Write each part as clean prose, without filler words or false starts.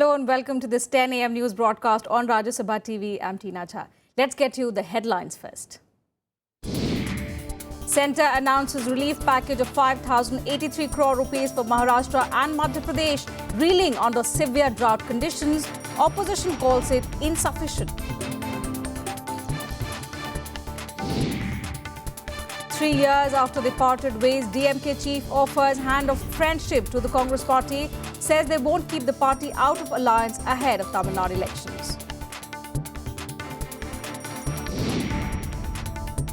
Hello and welcome to this 10 a.m. news broadcast on Sabha TV. I'm Tina Jha. Let's get you the headlines first. Centre announces relief package of 5,083 crore rupees for Maharashtra and Madhya Pradesh, reeling under severe drought conditions. Opposition calls it insufficient. 3 years after they parted ways, DMK chief offers hand of friendship to the Congress party, says they won't keep the party out of alliance ahead of Tamil Nadu elections.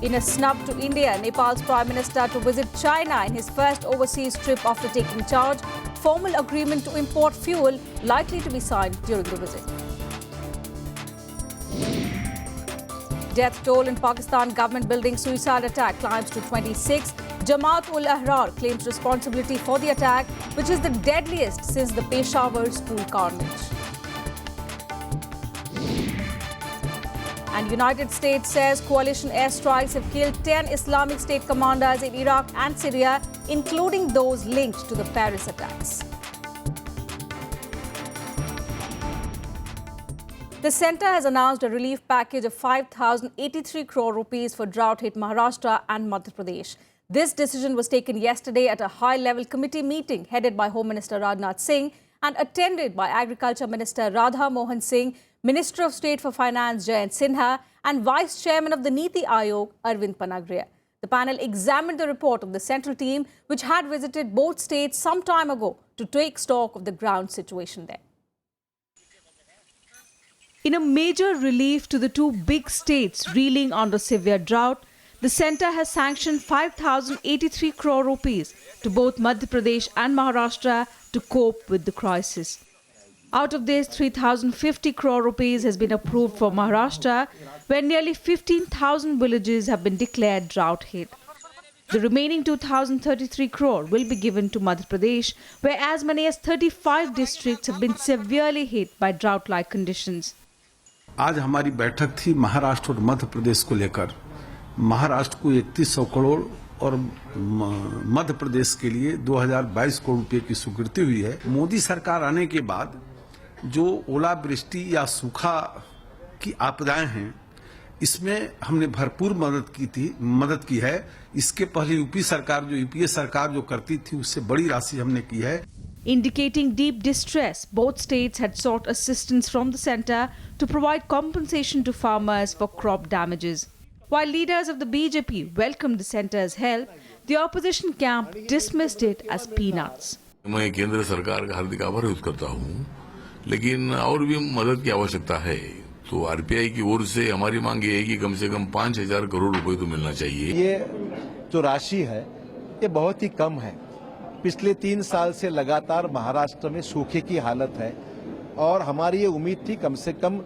In a snub to India, Nepal's Prime Minister to visit China in his first overseas trip after taking charge. Formal agreement to import fuel likely to be signed during the visit. Death toll in Pakistan government building suicide attack climbs to 26. Jamaat-ul-Ahrar claims responsibility for the attack, which is the deadliest since the Peshawar school carnage. And United States says coalition airstrikes have killed 10 Islamic State commanders in Iraq and Syria, including those linked to the Paris attacks. The centre has announced a relief package of 5,083 crore rupees for drought-hit Maharashtra and Madhya Pradesh. This decision was taken yesterday at a high-level committee meeting headed by Home Minister Rajnath Singh and attended by Agriculture Minister Radha Mohan Singh, Minister of State for Finance Jayant Sinha and Vice Chairman of the Niti Aayog Arvind Panagria. The panel examined the report of the central team, which had visited both states some time ago to take stock of the ground situation there. In a major relief to the two big states reeling under severe drought, the centre has sanctioned 5,083 crore rupees to both Madhya Pradesh and Maharashtra to cope with the crisis. Out of this, 3,050 crore rupees has been approved for Maharashtra, where nearly 15,000 villages have been declared drought hit. The remaining 2,033 crore will be given to Madhya Pradesh, where as many as 35 districts have been severely hit by drought-like conditions. आज हमारी बैठक थी महाराष्ट्र और मध्य प्रदेश को लेकर। महाराष्ट्र को 3100 करोड़ और मध्य प्रदेश के लिए 2022 करोड़ रुपए की स्वीकृति हुई है। मोदी सरकार आने के बाद जो ओलावृष्टि या सूखा की आपदाएं हैं, इसमें हमने भरपूर मदद की है। इसके पहले यूपीए सरकार जो करती थी, उससे बड़ी राशि हमने की है। Indicating deep distress, both states had sought assistance from the centre to provide compensation to farmers for crop damages. While leaders of the BJP welcomed the centre's help, the opposition camp dismissed it as peanuts. मैं केंद्र सरकार का हार्दिक आभार व्यक्त करता हूं, लेकिन और भी मदद की आवश्यकता है। तो आरपीआई की ओर से हमारी मांग ये है कि कम से कम 5,000 करोड़ रुपए तो मिलना चाहिए। ये जो राशि है, ये बहुत ही कम है। पिछले 3 साल से लगातार महाराष्ट्र में सूखे की हालत है और हमारी ये उम्मीद थी कम से कम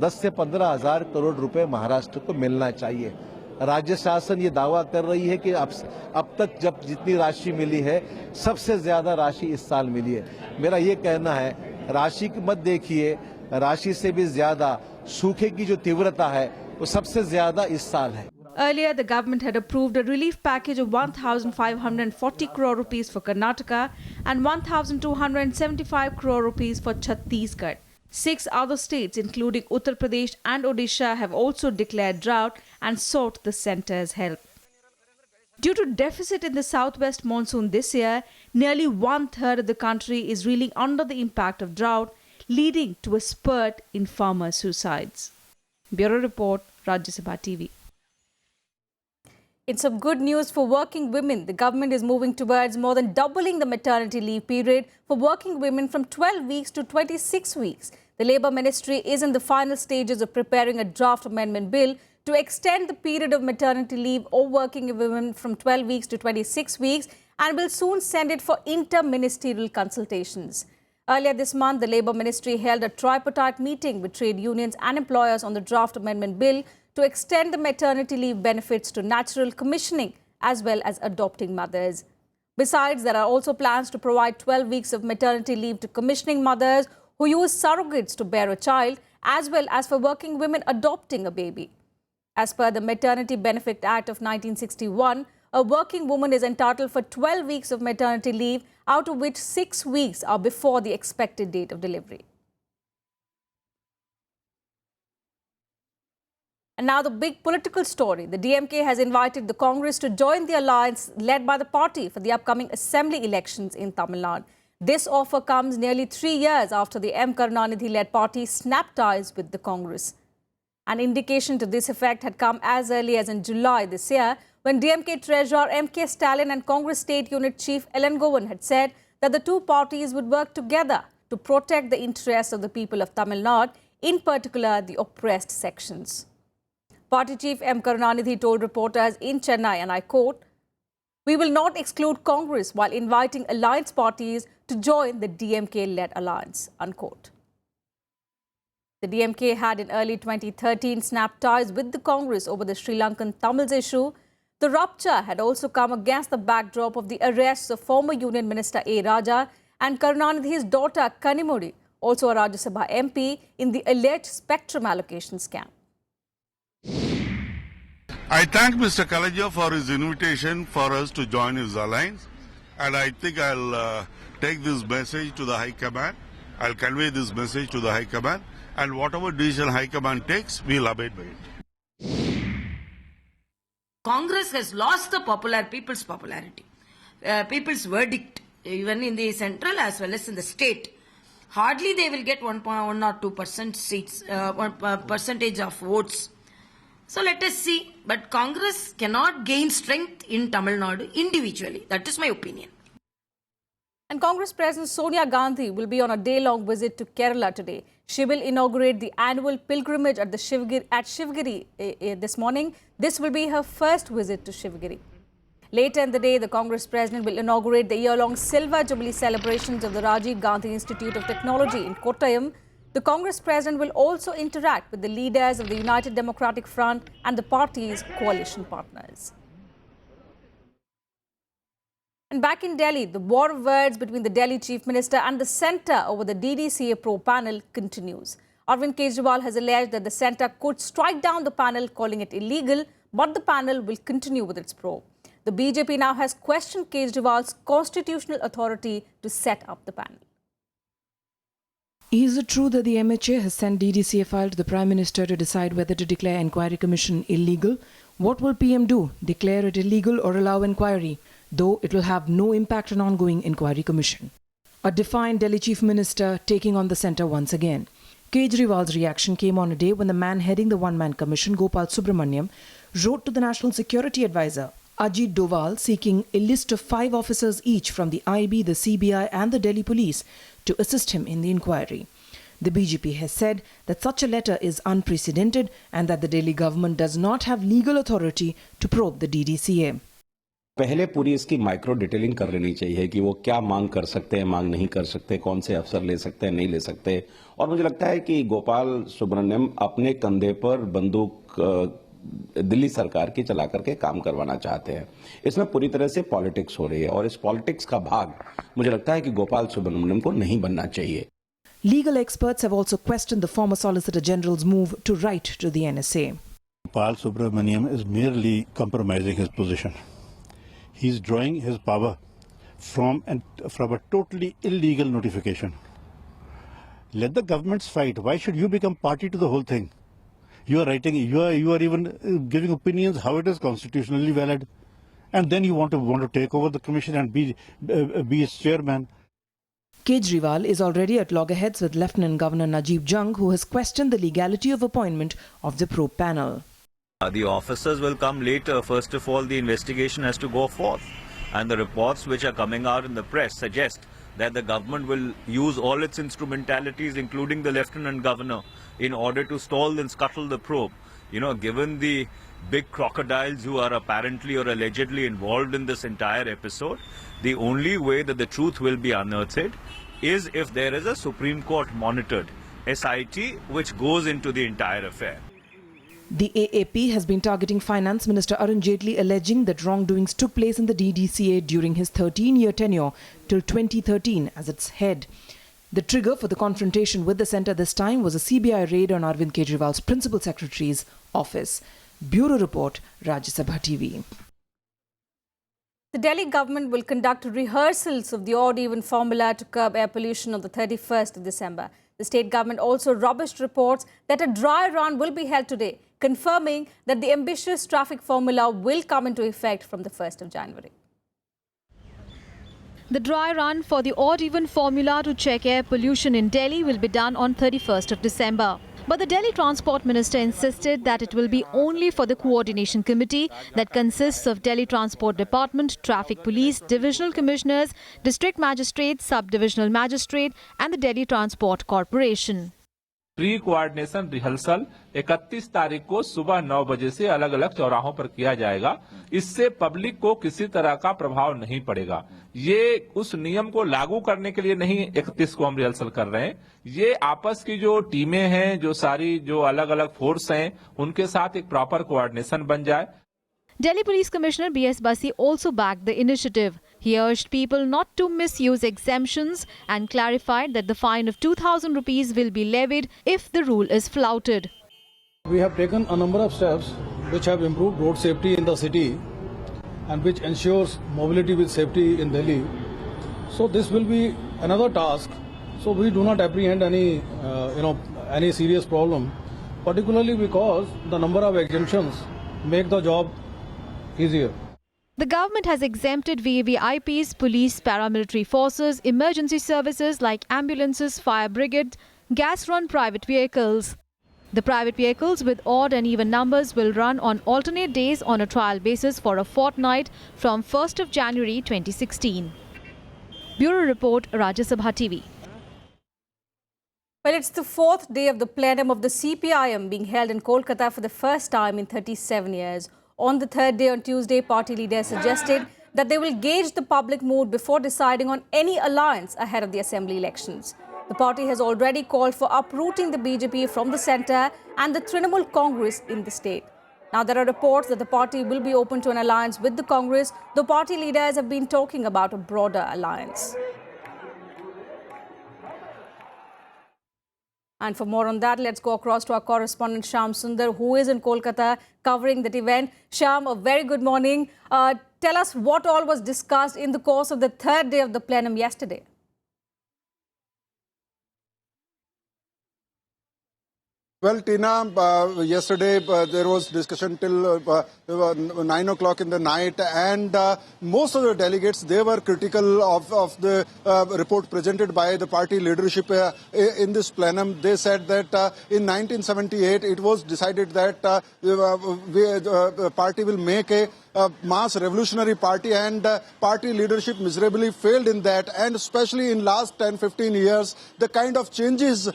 10 से 15,000 करोड़ रुपए महाराष्ट्र को मिलना चाहिए। राज्य शासन ये दावा कर रही है कि अब तक जब जितनी राशि मिली है, सबसे ज्यादा राशि इस साल मिली है। मेरा ये कहना है, राशि की मत देखिए, राशि से भी ज्यादा सूखे की जो तीव्रता है, वो सबसे ज्यादा इस साल है। Earlier, the government had approved a relief package of 1,540 crore rupees for Karnataka and 1,275 crore rupees for Chhattisgarh. 6 other states, including Uttar Pradesh and Odisha, have also declared drought and sought the centre's help. Due to deficit in the southwest monsoon this year, nearly 1/3 of the country is reeling under the impact of drought, leading to a spurt in farmer suicides. Bureau Report, Rajya Sabha TV. In some good news for working women, the government is moving towards more than doubling the maternity leave period for working women from 12 weeks to 26 weeks. The Labour Ministry is in the final stages of preparing a draft amendment bill to extend the period of maternity leave of working women from 12 weeks to 26 weeks and will soon send it for inter-ministerial consultations. Earlier this month, the Labour Ministry held a tripartite meeting with trade unions and employers on the draft amendment bill to extend the maternity leave benefits to natural commissioning as well as adopting mothers. Besides, there are also plans to provide 12 weeks of maternity leave to commissioning mothers who use surrogates to bear a child, as well as for working women adopting a baby. As per the Maternity Benefit Act of 1961, a working woman is entitled for 12 weeks of maternity leave, out of which 6 weeks are before the expected date of delivery. And now the big political story. The DMK has invited the Congress to join the alliance led by the party for the upcoming assembly elections in Tamil Nadu. This offer comes nearly 3 years after the M. Karunanidhi-led party snapped ties with the Congress. An indication to this effect had come as early as in July this year, when DMK Treasurer M.K. Stalin and Congress State Unit Chief Elangovan had said that the two parties would work together to protect the interests of the people of Tamil Nadu, in particular the oppressed sections. Party Chief M. Karunanidhi told reporters in Chennai, and I quote, "We will not exclude Congress while inviting alliance parties to join the DMK-led alliance," unquote. The DMK had in early 2013 snapped ties with the Congress over the Sri Lankan Tamils issue. The rupture had also come against the backdrop of the arrests of former Union Minister A. Rajya and Karunanidhi's daughter Kanimudi, also a Rajya Sabha MP, in the alleged spectrum allocation scam. I thank Mr. Kalaja for his invitation for us to join his alliance, and I think I'll take this message to the High Command. I'll convey this message to the High Command, and whatever decision High Command takes, we'll abide by it. Congress has lost the people's popularity, people's verdict, even in the central as well as in the state. Hardly they will get 1 or 2% seats, percentage of votes. So let us see. But Congress cannot gain strength in Tamil Nadu individually. That is my opinion. And Congress President Sonia Gandhi will be on a day-long visit to Kerala today. She will inaugurate the annual pilgrimage at Shivgiri this morning. This will be her first visit to Shivgiri. Later in the day, the Congress President will inaugurate the year-long Silver Jubilee celebrations of the Rajiv Gandhi Institute of Technology in Kottayam. The Congress President will also interact with the leaders of the United Democratic Front and the party's coalition partners. And back in Delhi, the war of words between the Delhi Chief Minister and the centre over the DDCA Pro panel continues. Arvind Kejriwal has alleged that the centre could strike down the panel, calling it illegal, but the panel will continue with its probe. The BJP now has questioned Kejriwal's constitutional authority to set up the panel. Is it true that the MHA has sent DDCA file to the Prime Minister to decide whether to declare inquiry commission illegal? What will PM do? Declare it illegal or allow inquiry? Though it will have no impact on ongoing inquiry commission. A defiant Delhi Chief Minister taking on the centre once again. Kejriwal's reaction came on a day when the man heading the one-man commission, Gopal Subramaniam, wrote to the National Security Advisor, Ajit Doval, seeking a list of 5 officers each from the IB, the CBI and the Delhi Police to assist him in the inquiry. The BJP has said that such a letter is unprecedented and that the Delhi government does not have legal authority to probe the DDCA. पहले पूरी इसकी micro detailing कर लेनी चाहिए कि वो क्या मांग कर सकते हैं, मांग नहीं कर सकते, कौन से अफसर ले सकते हैं, नहीं ले सकते। और मुझे लगता है कि गोपाल सुब्रमण्यम अपने कंधे पर बंदूक दिल्ली सरकार की चला करके काम करवाना चाहते हैं। इसमें पूरी तरह से पॉलिटिक्स हो रही है और इस पॉलिटिक्स का भाग मुझे लगता है कि गोपाल सुब्रमण्यम को नहीं बनना चाहिए। Legal experts have also questioned the former Solicitor General's move to write to the NSA. Gopal Subramaniam is merely compromising his position. He's drawing his power from a totally illegal notification. Let the governments fight. Why should you become party to the whole thing? You are writing, you are even giving opinions how it is constitutionally valid, and then you want to take over the commission and be its chairman. Kejriwal is already at loggerheads with Lieutenant Governor Najib Jung, who has questioned the legality of appointment of the probe panel. The officers will come later. First of all, the investigation has to go forth. And the reports which are coming out in the press suggest that the government will use all its instrumentalities, including the Lieutenant Governor, in order to stall and scuttle the probe. You know, given the big crocodiles who are apparently or allegedly involved in this entire episode, the only way that the truth will be unearthed is if there is a Supreme Court monitored SIT which goes into the entire affair. The AAP has been targeting Finance Minister Arun Jaitley, alleging that wrongdoings took place in the DDCA during his 13-year tenure till 2013 as its head. The trigger for the confrontation with the centre this time was a CBI raid on Arvind Kejriwal's Principal Secretary's office. Bureau Report, Rajya Sabha TV. The Delhi government will conduct rehearsals of the odd-even formula to curb air pollution on the 31st of December. The state government also rubbished reports that a dry run will be held today, confirming that the ambitious traffic formula will come into effect from the 1st of January. The dry run for the odd-even formula to check air pollution in Delhi will be done on 31st of December. But the Delhi Transport Minister insisted that it will be only for the Coordination Committee that consists of Delhi Transport Department, Traffic Police, Divisional Commissioners, District Magistrates, Sub-Divisional Magistrate and the Delhi Transport Corporation. Pre coordination rehearsal 31 तारीख को सुबह 9 बजे से अलग अलग चौराहों पर किया जाएगा। इससे पब्लिक को किसी तरह का प्रभाव नहीं पड़ेगा। ये उस नियम को लागू करने के लिए नहीं 31 को हम रिहर्सल कर रहे हैं। ये आपस की जो टीमें हैं, जो सारी जो अलग अलग फोर्स हैं, उनके साथ एक प्रॉपर कोऑर्डिनेशन बन जाए। Delhi Police Commissioner B.S. Basi also backed the initiative. He urged people not to misuse exemptions and clarified that the fine of 2,000 rupees will be levied if the rule is flouted. We have taken a number of steps which have improved road safety in the city and which ensures mobility with safety in Delhi. So this will be another task. So we do not apprehend any serious problem, particularly because the number of exemptions make the job easier. The government has exempted VVIPs, police, paramilitary forces, emergency services like ambulances, fire brigade, gas-run private vehicles. The private vehicles with odd and even numbers will run on alternate days on a trial basis for a fortnight from 1st of January 2016. Bureau Report, Rajya Sabha TV. Well, it's the 4th day of the plenum of the CPIM being held in Kolkata for the first time in 37 years. On the third day on Tuesday, party leaders suggested that they will gauge the public mood before deciding on any alliance ahead of the assembly elections. The party has already called for uprooting the BJP from the centre and the Trinamool Congress in the state. Now, there are reports that the party will be open to an alliance with the Congress, though party leaders have been talking about a broader alliance. And for more on that, let's go across to our correspondent Shyam Sundar, who is in Kolkata covering that event. Shyam, a very good morning. Tell us what all was discussed in the course of the third day of the plenum yesterday. Well, Tina, yesterday there was discussion till 9 o'clock in the night, and most of the delegates, they were critical of the report presented by the party leadership in this plenum. They said that in 1978 it was decided that the party will make a mass revolutionary party, and party leadership miserably failed in that, and especially in last 10-15 years the kind of changes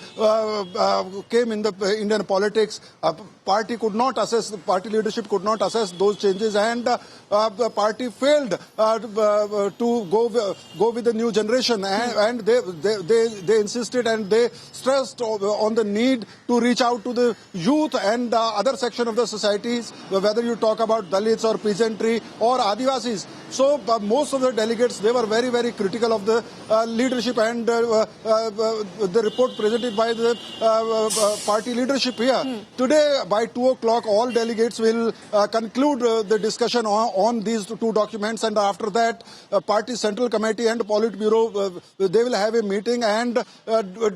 came in the Indian politics. Party leadership could not assess those changes, and the party failed to go with the new generation, and they insisted and they stressed on the need to reach out to the youth and other section of the societies, whether you talk about Dalits or peasantry or Adivasis. So most of the delegates, they were very, very critical of the leadership and the report presented by the party leadership here. Today, by 2 o'clock, all delegates will conclude the discussion on these two documents, and after that, party central committee and Politburo, they will have a meeting and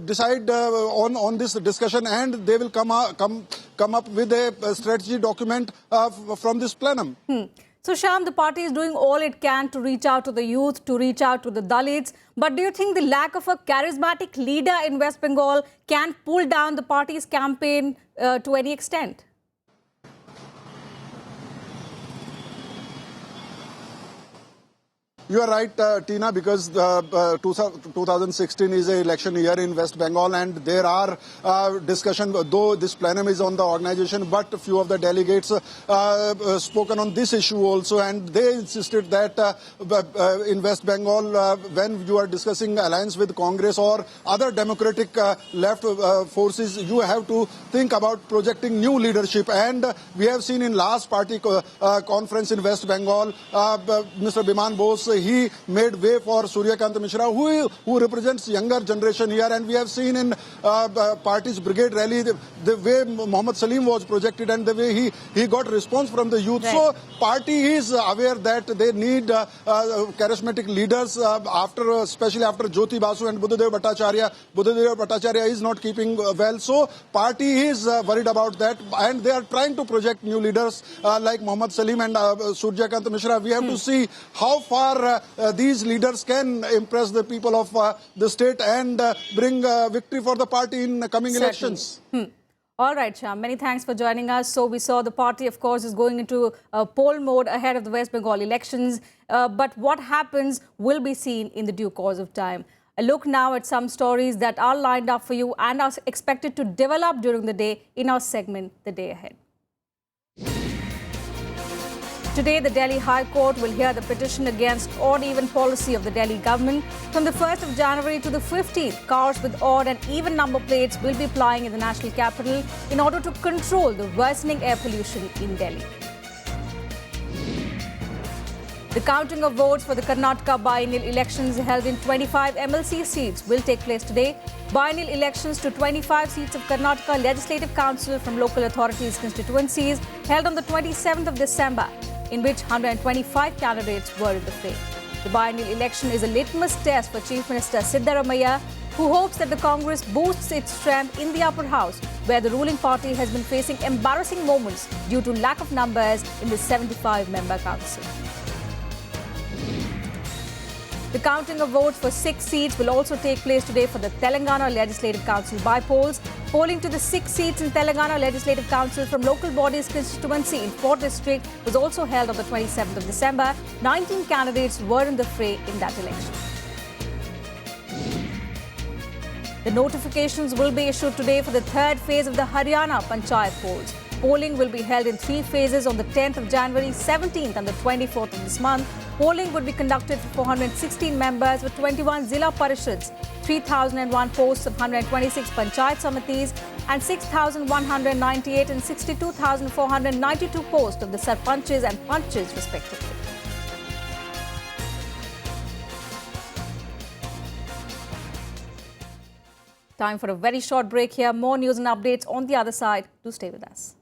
decide on this discussion, and they will come up with a strategy document from this plenum. So, Shyam, the party is doing all it can to reach out to the youth, to reach out to the Dalits. But do you think the lack of a charismatic leader in West Bengal can pull down the party's campaign to any extent? You are right, Tina, because 2016 is an election year in West Bengal, and there are discussion, though this plenum is on the organization, but a few of the delegates spoken on this issue also, and they insisted that in West Bengal, when you are discussing alliance with Congress or other democratic left forces, you have to think about projecting new leadership. And we have seen in last party conference in West Bengal, Mr. Biman Bose, he made way for Suryakant Mishra, who represents younger generation here. And we have seen in party's brigade rally the way Mohammad Salim was projected and the way he got response from the youth. Right. So party is aware that they need charismatic leaders especially after Jyoti Basu and Buddhadev Bhattacharya. Buddhadev Bhattacharya is not keeping well. So party is worried about that, and they are trying to project new leaders like Mohammad Salim and Suryakant Mishra. We have to see how far these leaders can impress the people of the state and bring victory for the party in coming elections. All right, Shyam, many thanks for joining us. So we saw the party, of course, is going into poll mode ahead of the West Bengal elections. But what happens will be seen in the due course of time. A look now at some stories that are lined up for you and are expected to develop during the day in our segment, The Day Ahead. Today, the Delhi High Court will hear the petition against odd-even policy of the Delhi government. From the 1st of January to the 15th, cars with odd and even number plates will be plying in the national capital in order to control the worsening air pollution in Delhi. The counting of votes for the Karnataka biennial elections held in 25 MLC seats will take place today. Biennial elections to 25 seats of Karnataka Legislative Council from local authorities constituencies held on the 27th of December, in which 125 candidates were in the fray. The biennial election is a litmus test for Chief Minister Siddaramaiah, who hopes that the Congress boosts its strength in the upper house, where the ruling party has been facing embarrassing moments due to lack of numbers in the 75-member council. The counting of votes for 6 seats will also take place today for the Telangana Legislative Council by-polls. Polling to the 6 seats in Telangana Legislative Council from local bodies constituency in 4th district was also held on the 27th of December. 19 candidates were in the fray in that election. The notifications will be issued today for the 3rd phase of the Haryana Panchayat polls. Polling will be held in 3 phases on the 10th of January, 17th and the 24th of this month. Polling would be conducted for 416 members with 21 Zilla Parishads, 3,001 posts of 126 Panchayat Samitis and 6,198 and 62,492 posts of the Sarpanches and Panches respectively. Time for a very short break here. More news and updates on the other side. Do stay with us.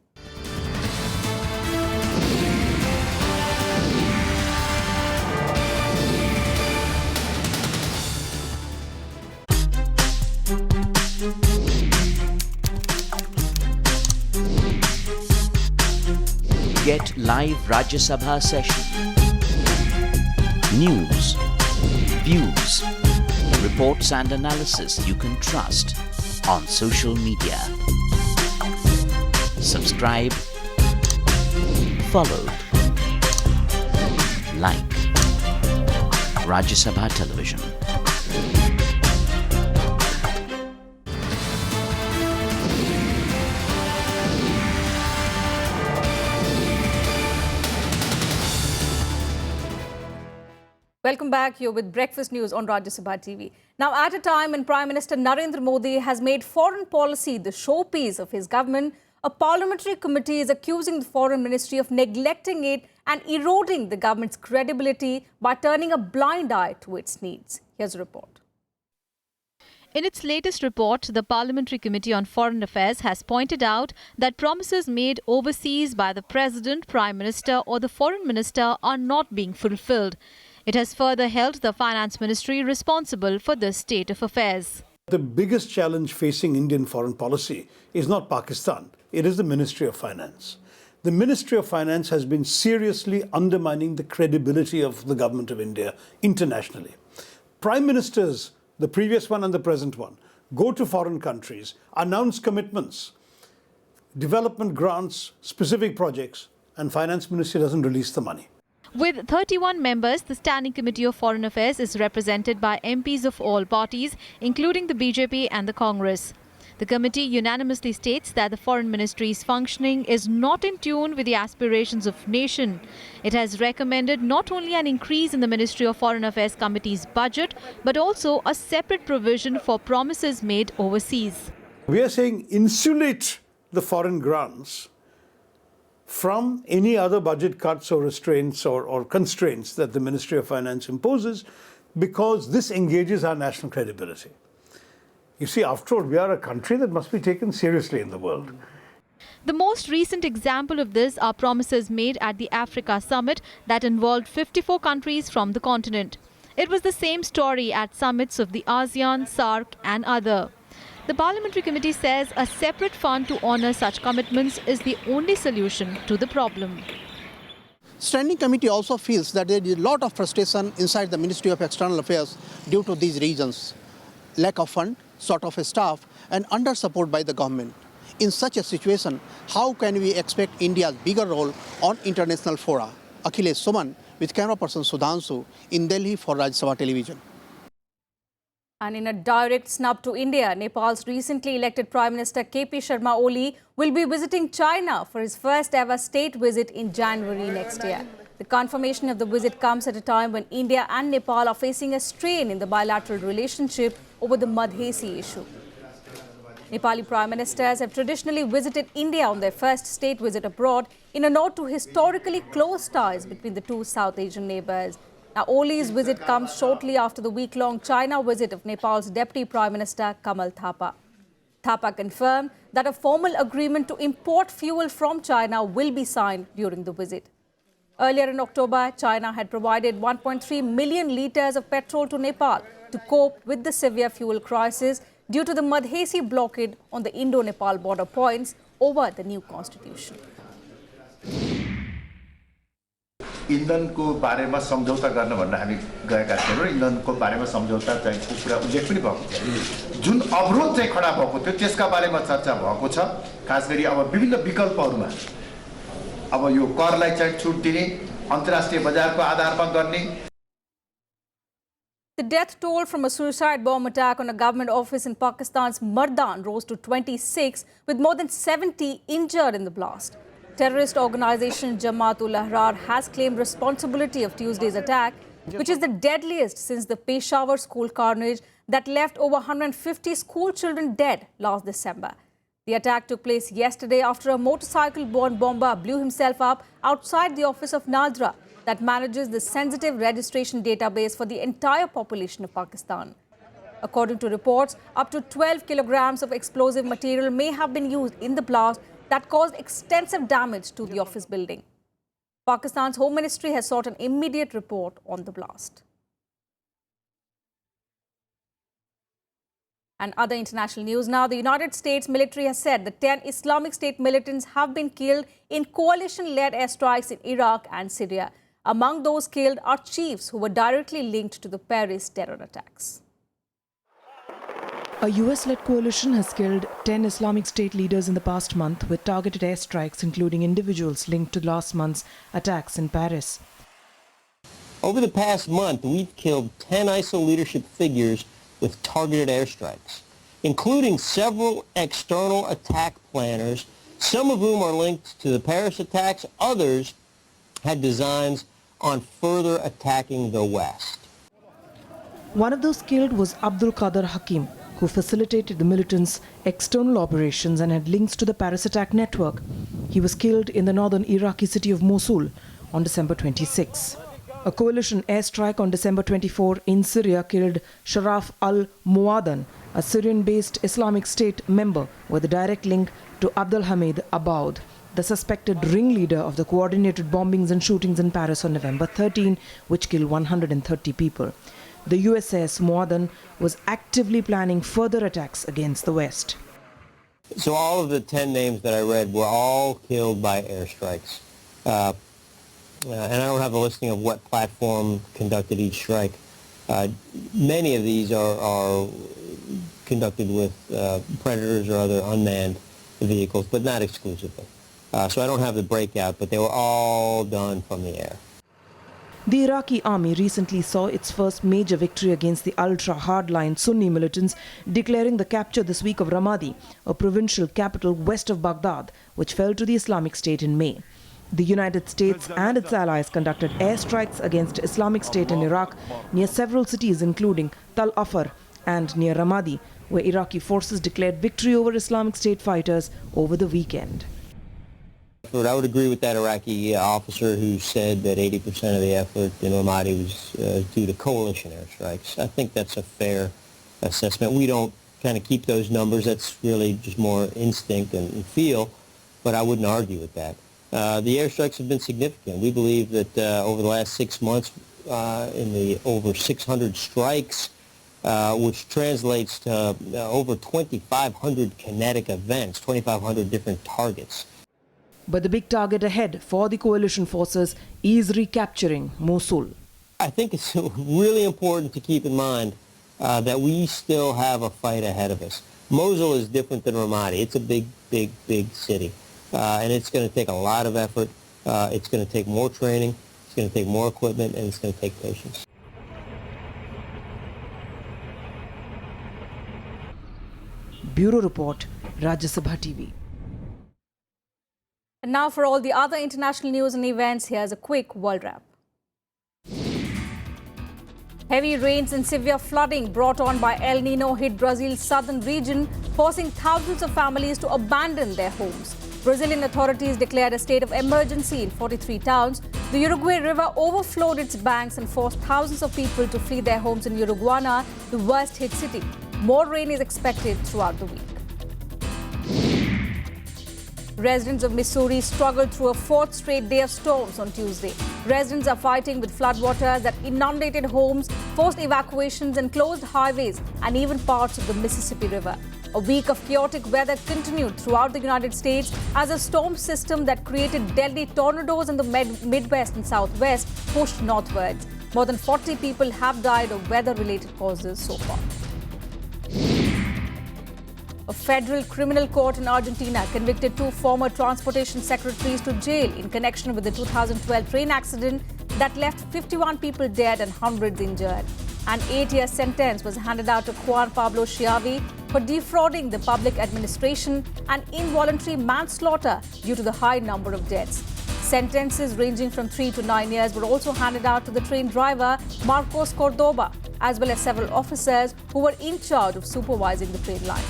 Get live Rajya Sabha session. News, views, reports and analysis you can trust on social media. Subscribe, follow, like Rajya Sabha Television. Welcome back. You're with Breakfast News on Rajya Sabha TV. Now, at a time when Prime Minister Narendra Modi has made foreign policy the showpiece of his government, a parliamentary committee is accusing the Foreign Ministry of neglecting it and eroding the government's credibility by turning a blind eye to its needs. Here's a report. In its latest report, the Parliamentary Committee on Foreign Affairs has pointed out that promises made overseas by the President, Prime Minister or the Foreign Minister are not being fulfilled. It has further held the Finance Ministry responsible for this state of affairs. The biggest challenge facing Indian foreign policy is not Pakistan, it is the Ministry of Finance. The Ministry of Finance has been seriously undermining the credibility of the government of India internationally. Prime Ministers, the previous one and the present one, go to foreign countries, announce commitments, development grants, specific projects, and Finance Ministry doesn't release the money. With 31 members, the Standing Committee of Foreign Affairs is represented by MPs of all parties, including the BJP and the Congress. The committee unanimously states that the Foreign Ministry's functioning is not in tune with the aspirations of nation. It has recommended not only an increase in the Ministry of Foreign Affairs Committee's budget, but also a separate provision for promises made overseas. We are saying insulate the foreign grants from any other budget cuts or restraints or constraints that the Ministry of Finance imposes, because this engages our national credibility. You see, after all, we are a country that must be taken seriously in the world. The most recent example of this are promises made at the Africa Summit that involved 54 countries from the continent. It was the same story at summits of the ASEAN, SAARC and other. The Parliamentary Committee says a separate fund to honour such commitments is the only solution to the problem. Standing Committee also feels that there is a lot of frustration inside the Ministry of External Affairs due to these reasons: lack of fund, sort of a staff and under support by the government. In such a situation, how can we expect India's bigger role on international fora? Akhilesh Suman with camera person Sudhanshu in Delhi for Rajya Sabha Television. And in a direct snub to India, Nepal's recently elected Prime Minister KP Sharma Oli will be visiting China for his first ever state visit in January next year. The confirmation of the visit comes at a time when India and Nepal are facing a strain in the bilateral relationship over the Madhesi issue. Nepali Prime Ministers have traditionally visited India on their first state visit abroad in a nod to historically close ties between the two South Asian neighbours. Now, Oli's visit comes shortly after the week-long China visit of Nepal's Deputy Prime Minister Kamal Thapa. Thapa confirmed that a formal agreement to import fuel from China will be signed during the visit. Earlier in October, China had provided 1.3 million litres of petrol to Nepal to cope with the severe fuel crisis due to the Madhesi blockade on the Indo-Nepal border points over the new constitution. इन्धनको बारेमा सम्झौता गर्न भनेर हामी गएका थियौं र इन्धनको बारेमा सम्झौता चाहिँ कुरा उल्लेख पनि भएको थियो। जुन अवरोध चाहिँ खडा भएको थियो त्यसका बारेमा चर्चा भएको छ। खास गरी अब विभिन्न विकल्पहरुमा अब यो करलाई चाहिँ छुट दिने, अन्तर्राष्ट्रिय बजारको आधारमा गर्ने। The death toll from a suicide bomb attack on a government office in Pakistan's Mardan rose to 26, with more than 70 injured in the blast. Terrorist organisation Jamaat-ul-Ahrar has claimed responsibility of Tuesday's attack, which is the deadliest since the Peshawar school carnage that left over 150 school children dead last December. The attack took place yesterday after a motorcycle-borne bomber blew himself up outside the office of Nadra that manages the sensitive registration database for the entire population of Pakistan. According to reports, up to 12 kilograms of explosive material may have been used in the blast that caused extensive damage to the office building. Pakistan's Home Ministry has sought an immediate report on the blast. And other international news now, the United States military has said that 10 Islamic State militants have been killed in coalition-led airstrikes in Iraq and Syria. Among those killed are chiefs who were directly linked to the Paris terror attacks. A US-led coalition has killed 10 Islamic State leaders in the past month with targeted airstrikes, including individuals linked to last month's attacks in Paris. Over the past month, we've killed 10 ISIL leadership figures with targeted airstrikes, including several external attack planners, some of whom are linked to the Paris attacks. Others had designs on further attacking the West. One of those killed was Abdul Qadir Hakim, who facilitated the militants' external operations and had links to the Paris attack network. He was killed in the northern Iraqi city of Mosul on December 26. A coalition airstrike on December 24 in Syria killed Sharaf al-Muadan, a Syrian-based Islamic State member with a direct link to Abdul Hamid Aboud, the suspected ringleader of the coordinated bombings and shootings in Paris on November 13, which killed 130 people. The US says Muadan was actively planning further attacks against the West. So all of the 10 names that I read were all killed by airstrikes. And I don't have a listing of what platform conducted each strike. Many of these are conducted with Predators or other unmanned vehicles, but not exclusively. So I don't have the breakout, but they were all done from the air. The Iraqi army recently saw its first major victory against the ultra-hardline Sunni militants, declaring the capture this week of Ramadi, a provincial capital west of Baghdad, which fell to the Islamic State in May. The United States and its allies conducted airstrikes against Islamic State in Iraq near several cities, including Tal Afar and near Ramadi, where Iraqi forces declared victory over Islamic State fighters over the weekend. I would agree with that Iraqi officer who said that 80% of the effort in Ramadi was due to coalition airstrikes. I think that's a fair assessment. We don't kind of keep those numbers. That's really just more instinct and feel, but I wouldn't argue with that. The airstrikes have been significant. We believe that over the last 6 months, in the over 600 strikes, which translates to over 2,500 kinetic events, 2,500 different targets. But the big target ahead for the coalition forces is recapturing Mosul. I think it's really important to keep in mind that we still have a fight ahead of us. Mosul is different than Ramadi. It's a big, big, big city. And it's going to take a lot of effort. It's going to take more training. It's going to take more equipment, and it's going to take patience. Bureau Report, Rajya Sabha TV. And now for all the other international news and events, here's a quick world wrap. Heavy rains and severe flooding brought on by El Nino hit Brazil's southern region, forcing thousands of families to abandon their homes. Brazilian authorities declared a state of emergency in 43 towns. The Uruguay River overflowed its banks and forced thousands of people to flee their homes in Uruguana, the worst-hit city. More rain is expected throughout the week. Residents of Missouri struggled through a fourth straight day of storms on Tuesday. Residents are fighting with floodwaters that inundated homes, forced evacuations and closed highways and even parts of the Mississippi River. A week of chaotic weather continued throughout the United States as a storm system that created deadly tornadoes in the Midwest and Southwest pushed northwards. More than 40 people have died of weather-related causes so far. A federal criminal court in Argentina convicted 2 former transportation secretaries to jail in connection with the 2012 train accident that left 51 people dead and hundreds injured. An 8-year sentence was handed out to Juan Pablo Schiavi for defrauding the public administration and involuntary manslaughter due to the high number of deaths. Sentences ranging from 3 to 9 years were also handed out to the train driver Marcos Cordoba, as well as several officers who were in charge of supervising the train line.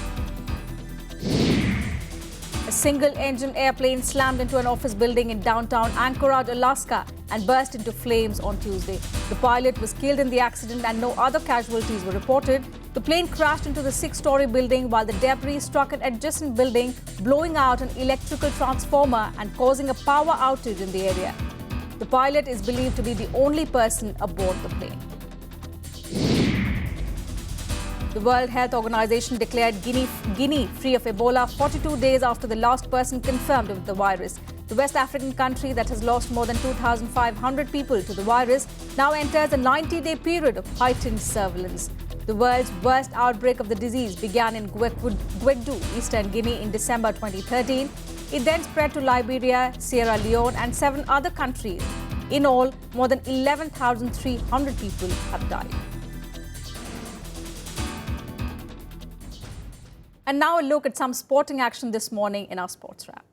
A single-engine airplane slammed into an office building in downtown Anchorage, Alaska, and burst into flames on Tuesday. The pilot was killed in the accident and no other casualties were reported. The plane crashed into the 6-story building while the debris struck an adjacent building, blowing out an electrical transformer and causing a power outage in the area. The pilot is believed to be the only person aboard the plane. The World Health Organization declared Guinea free of Ebola 42 days after the last person confirmed with the virus. The West African country that has lost more than 2,500 people to the virus now enters a 90-day period of heightened surveillance. The world's worst outbreak of the disease began in Gwegdu, Eastern Guinea in December 2013. It then spread to Liberia, Sierra Leone and 7 other countries. In all, more than 11,300 people have died. And now a look at some sporting action this morning in our sports wrap.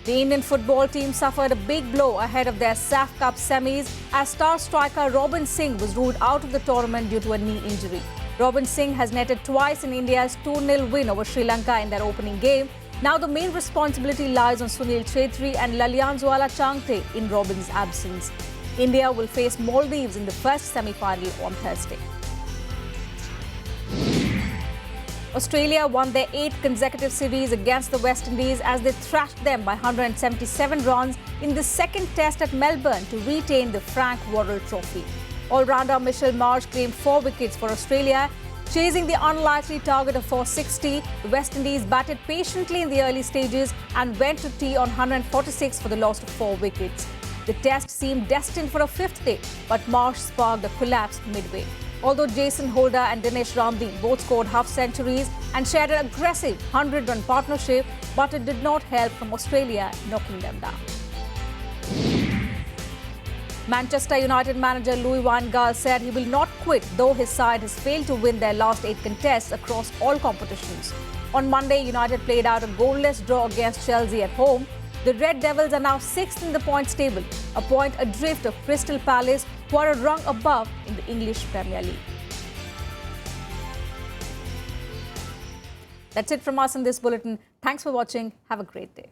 The Indian football team suffered a big blow ahead of their SAF Cup semis as star striker Robin Singh was ruled out of the tournament due to a knee injury. Robin Singh has netted twice in India's 2-0 win over Sri Lanka in their opening game. Now the main responsibility lies on Sunil Chhetri and Lallianzuala Changte in Robin's absence. India will face Maldives in the first semi-final on Thursday. Australia won their 8th consecutive series against the West Indies as they thrashed them by 177 runs in the second test at Melbourne to retain the Frank Worrell Trophy. All-rounder Mitchell Marsh claimed 4 wickets for Australia. Chasing the unlikely target of 460, the West Indies batted patiently in the early stages and went to tea on 146 for the loss of 4 wickets. The test seemed destined for a 5th day, but Marsh sparked a collapse midway. Although Jason Holder and Dinesh Ramdeen both scored half-centuries and shared an aggressive 100-run partnership, but it did not help from Australia knocking them down. Manchester United manager Louis van Gaal said he will not quit, though his side has failed to win their last 8 contests across all competitions. On Monday, United played out a goalless draw against Chelsea at home. The Red Devils are now 6th in the points table, a point adrift of Crystal Palace, who are a rung above in the English Premier League. That's it from us in this bulletin. Thanks for watching. Have a great day.